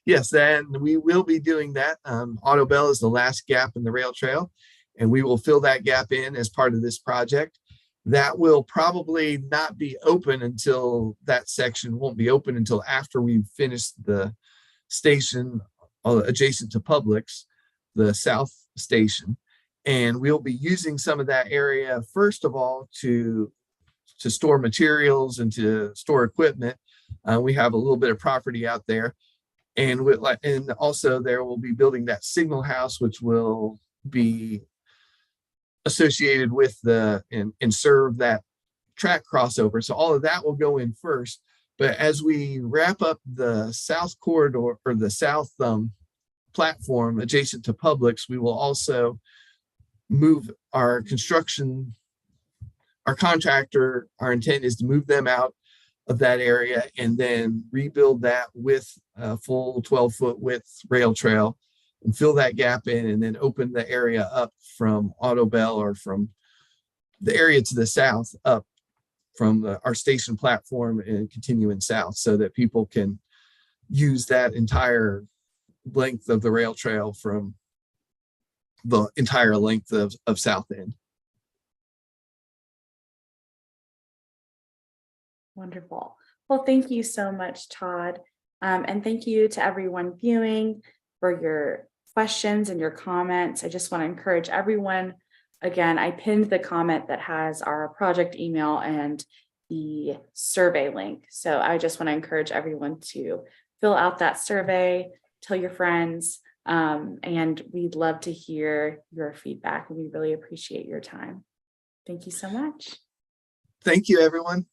yes, and we will be doing that. Autobell is the last gap in the rail trail, and we will fill that gap in as part of this project. That will probably not be open until that section won't be open until after we've finished the station adjacent to Publix, the South Station. And we'll be using some of that area, first of all, to store materials and to store equipment. We have a little bit of property out there. And also there will be building that signal house, which will be associated with and serve that track crossover. So all of that will go in first. But as we wrap up the south corridor or the south platform adjacent to Publix, we will also move our contractor. Our intent is to move them out of that area and then rebuild that with a full 12-foot width rail trail and fill that gap in, and then open the area up from Autobell or from the area to the south up from our station platform and continuing south, so that people can use that entire length of the rail trail from the entire length of South End. Wonderful. Well, thank you so much, Todd. And thank you to everyone viewing for your questions and your comments. I just want to encourage everyone. Again, I pinned the comment that has our project email and the survey link. So I just want to encourage everyone to fill out that survey, tell your friends, and we'd love to hear your feedback. And we really appreciate your time. Thank you so much. Thank you, everyone.